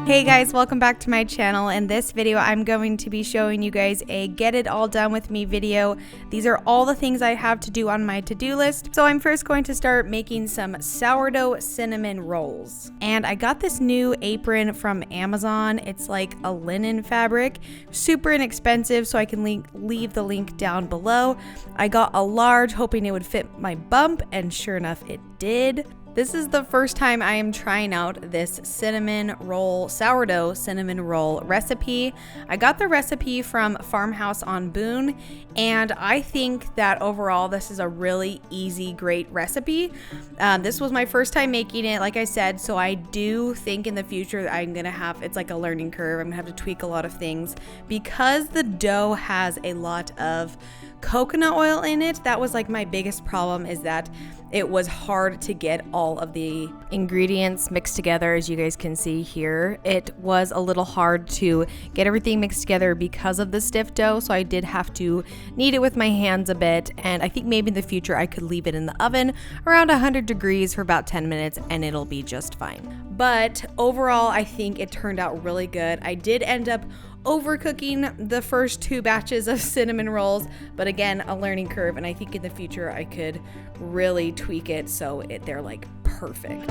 Hey guys, welcome back to my channel. In this video, I'm going to be showing you guys a get it all done with me video. These are all the things I have to do on my to-do list. So I'm first going to start making some sourdough cinnamon rolls. And I got this new apron from Amazon. It's like a linen fabric, super inexpensive, so I can leave the link down below. I got a large, hoping it would fit my bump, and sure enough, it did. This is the first time I am trying out this sourdough cinnamon roll recipe. I got the recipe from Farmhouse on Boone, and I think that overall this is a really easy, great recipe. This was my first time making it, like I said, so I do think in the future that I'm gonna have, it's like a learning curve. I'm gonna have to tweak a lot of things because the dough has a lot of coconut oil in it. That was like my biggest problem, is that it was hard to get all of the ingredients mixed together. As you guys can see here, it was a little hard to get everything mixed together because of the stiff dough, so I did have to knead it with my hands a bit, and I think maybe in the future I could leave it in the oven around 100 degrees for about 10 minutes and it'll be just fine. But overall, I think it turned out really good. I did end up overcooking the first 2 batches of cinnamon rolls, but again, a learning curve, and I think in the future I could really tweak it so they're like perfect.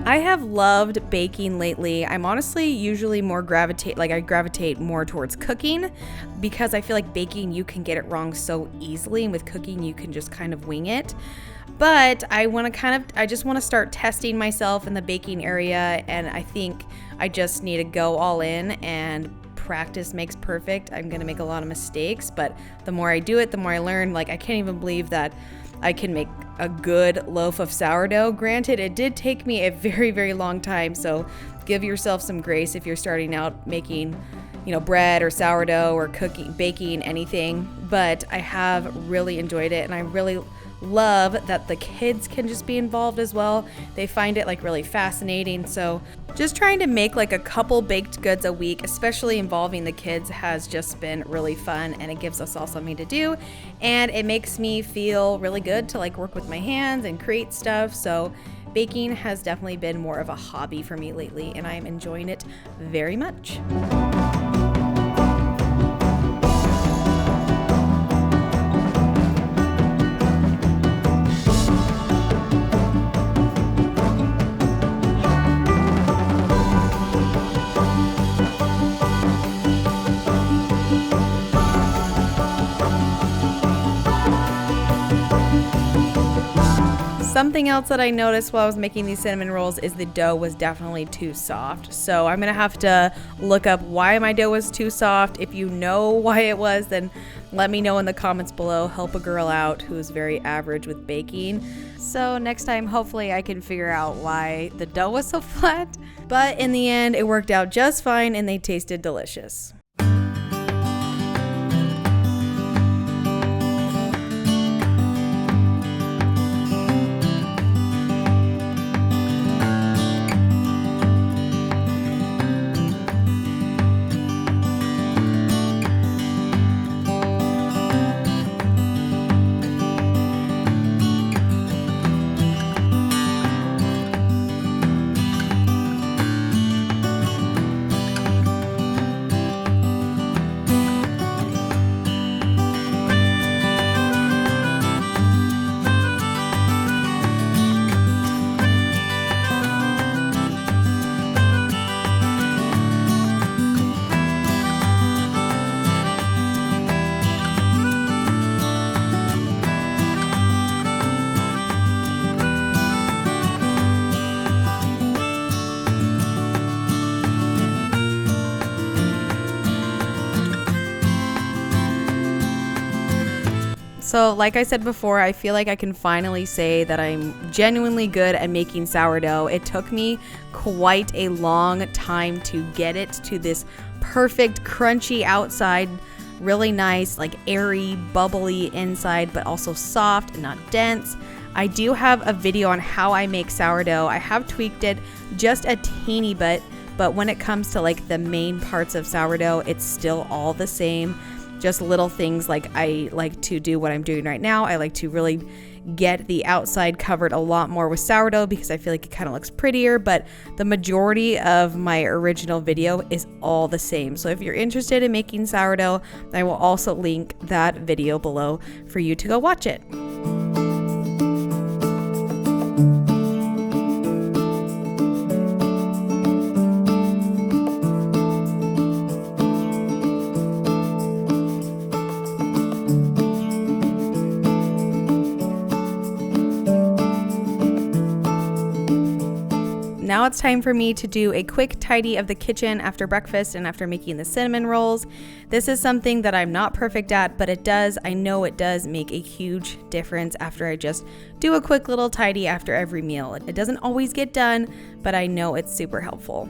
I have loved baking lately. I'm honestly usually I gravitate more towards cooking, because I feel like baking, you can get it wrong so easily, and with cooking you can just kind of wing it. But I just want to start testing myself in the baking area, and I think I just need to go all in, and practice makes perfect. I'm gonna make a lot of mistakes, but the more I do it, the more I learn. Like, I can't even believe that I can make a good loaf of sourdough. Granted, it did take me a very, very long time, so give yourself some grace if you're starting out making, bread or sourdough or baking anything. But I have really enjoyed it, and I really love that the kids can just be involved as well. They find it like really fascinating. So just trying to make like a couple baked goods a week, especially involving the kids, has just been really fun, and it gives us all something to do, and it makes me feel really good to like work with my hands and create stuff. So baking has definitely been more of a hobby for me lately, and I'm enjoying it very much. Something else that I noticed while I was making these cinnamon rolls is the dough was definitely too soft. So I'm gonna have to look up why my dough was too soft. If you know why it was, then let me know in the comments below. Help a girl out who is very average with baking. So next time, hopefully I can figure out why the dough was so flat. But in the end, it worked out just fine, and they tasted delicious. So like I said before, I feel like I can finally say that I'm genuinely good at making sourdough. It took me quite a long time to get it to this perfect crunchy outside, really nice, like airy, bubbly inside, but also soft and not dense. I do have a video on how I make sourdough. I have tweaked it just a teeny bit, but when it comes to like the main parts of sourdough, it's still all the same. Just little things like I like to do what I'm doing right now. I like to really get the outside covered a lot more with sourdough because I feel like it kind of looks prettier, but the majority of my original video is all the same. So if you're interested in making sourdough, I will also link that video below for you to go watch it. Now it's time for me to do a quick tidy of the kitchen after breakfast and after making the cinnamon rolls. This is something that I'm not perfect at, but I know it does make a huge difference after I just do a quick little tidy after every meal. It doesn't always get done, but I know it's super helpful.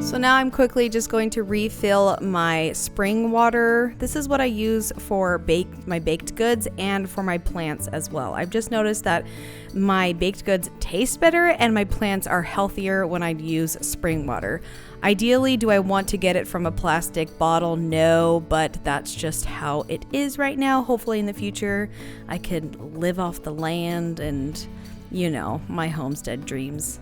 So now I'm quickly just going to refill my spring water. This is what I use for my baked goods and for my plants as well. I've just noticed that my baked goods taste better and my plants are healthier when I use spring water. Ideally, do I want to get it from a plastic bottle? No, but that's just how it is right now. Hopefully in the future, I could live off the land and, you know, my homestead dreams.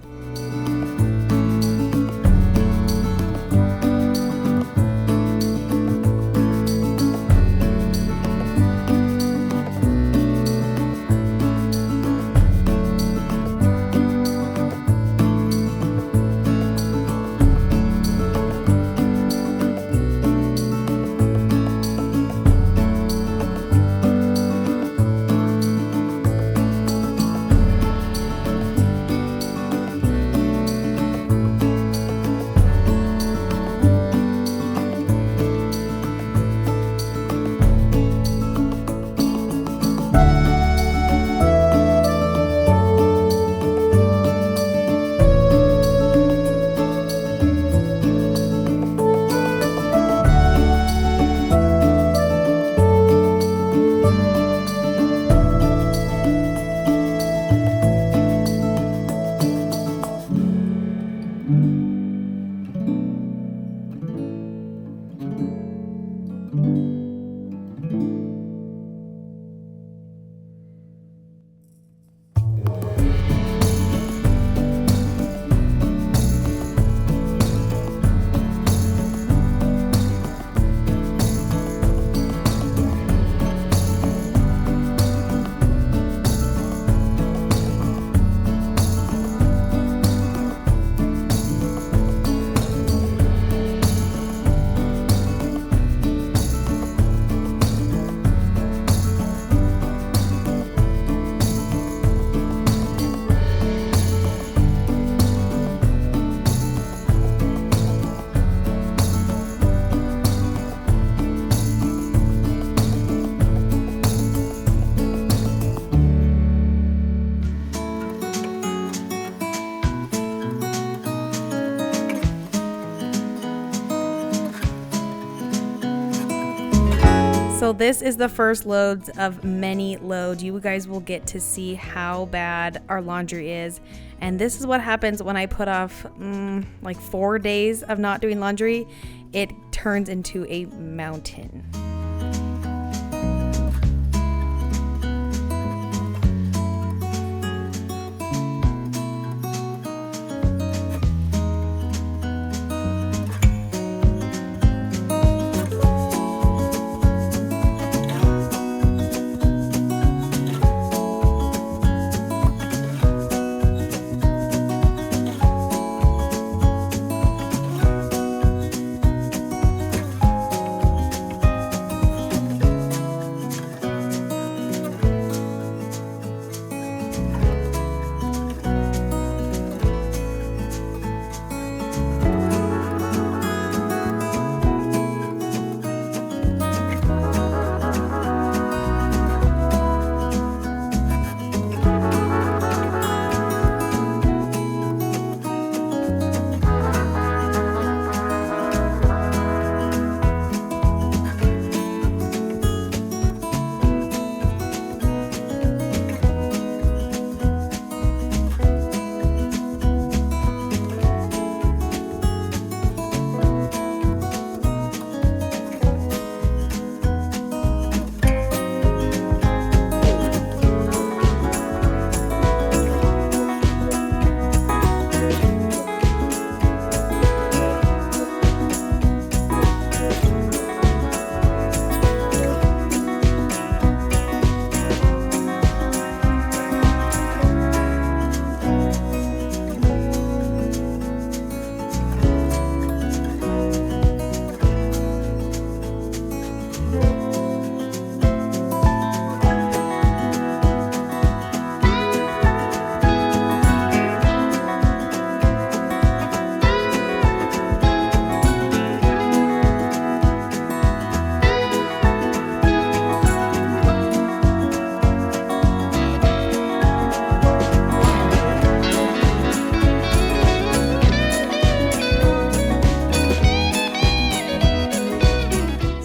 So this is the first loads of many loads. You guys will get to see how bad our laundry is. And this is what happens when I put off like 4 days of not doing laundry. It turns into a mountain.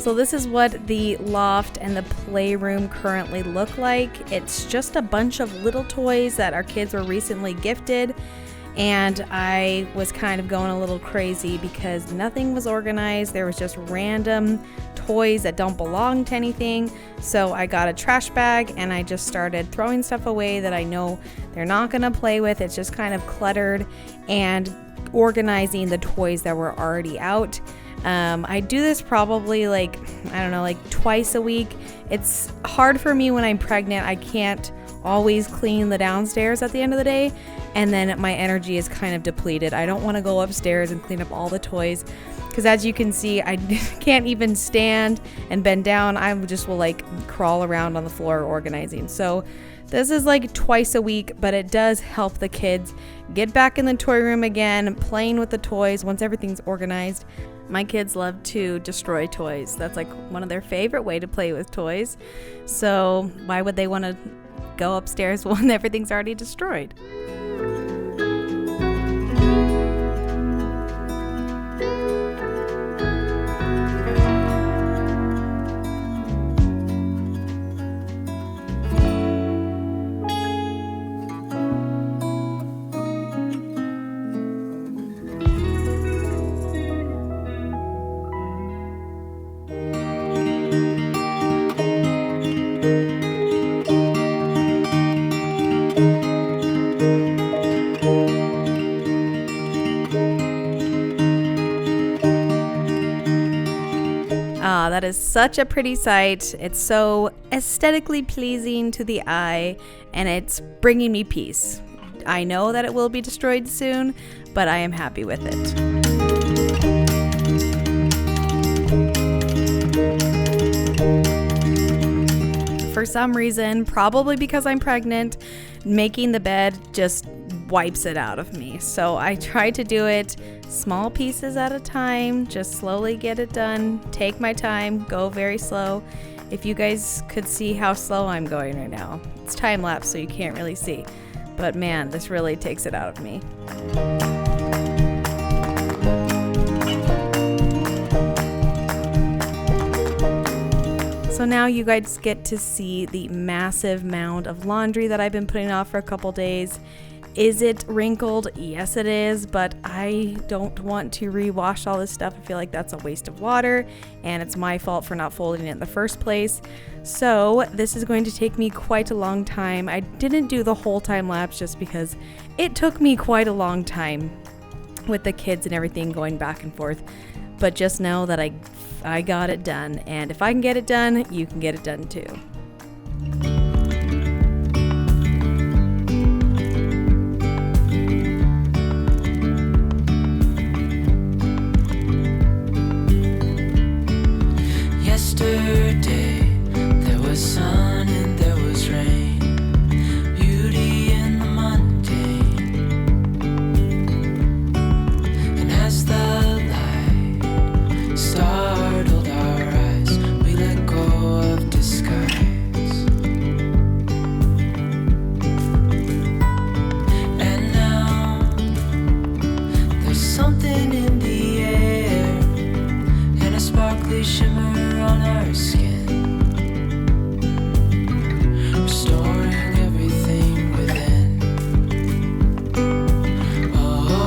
So this is what the loft and the playroom currently look like. It's just a bunch of little toys that our kids were recently gifted, and I was kind of going a little crazy because nothing was organized. There was just random toys that don't belong to anything. So I got a trash bag and I just started throwing stuff away that I know they're not gonna play with. It's just kind of cluttered, and organizing the toys that were already out. I do this probably like twice a week. It's hard for me when I'm pregnant. I can't always clean the downstairs at the end of the day, and then my energy is kind of depleted. I don't want to go upstairs and clean up all the toys because, as you can see, I can't even stand and bend down. I just will like crawl around on the floor organizing. So this is like twice a week, but it does help the kids get back in the toy room again, playing with the toys once everything's organized. My kids love to destroy toys. That's like one of their favorite way to play with toys. So why would they want to go upstairs when everything's already destroyed? That is such a pretty sight. It's so aesthetically pleasing to the eye, and it's bringing me peace. I know that it will be destroyed soon, but I am happy with it. For some reason, probably because I'm pregnant, making the bed just wipes it out of me. So I try to do it small pieces at a time, just slowly get it done, take my time, go very slow. If you guys could see how slow I'm going right now. It's time lapse, so you can't really see. But man, this really takes it out of me. So now you guys get to see the massive mound of laundry that I've been putting off for a couple days. Is it wrinkled? Yes, it is, but I don't want to rewash all this stuff. I feel like that's a waste of water, and it's my fault for not folding it in the first place. So this is going to take me quite a long time. I didn't do the whole time lapse just because it took me quite a long time with the kids and everything going back and forth. But just know that I got it done, and if I can get it done, you can get it done too. Yesterday, there was sun and there was rain, beauty in the mundane. And as the light startled our eyes, we let go of disguise. And now, there's something in the air, and a sparkly shimmer on our skin, restoring everything within. Oh,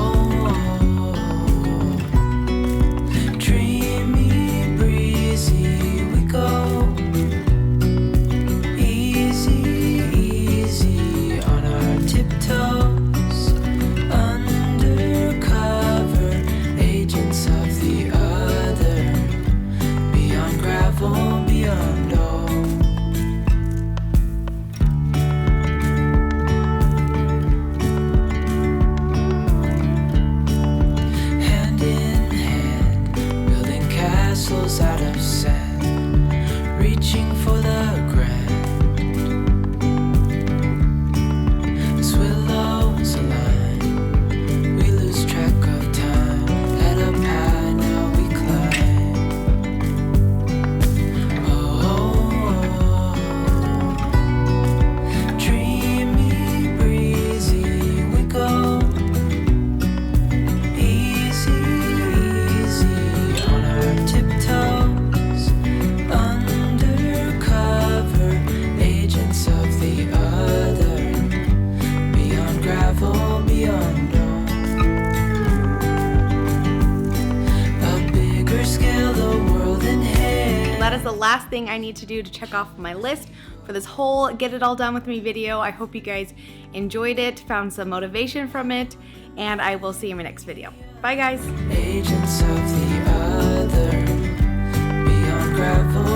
dreamy, breezy, we go. Easy, easy on our tiptoes, undercover agents of the other. Beyond gravel, beyond all. Hand in hand, building castles out of sand, reaching for the grand. As willows align, we lose track of time. Head up high, now we climb. Dreamy, breezy, we go. Easy, easy on our tiptoes, that is the last thing I need to do to check off my list for this whole Get It All Done With Me video. I hope you guys enjoyed it, found some motivation from it, and I will see you in my next video. Bye guys. Agents of the other, beyond gravel.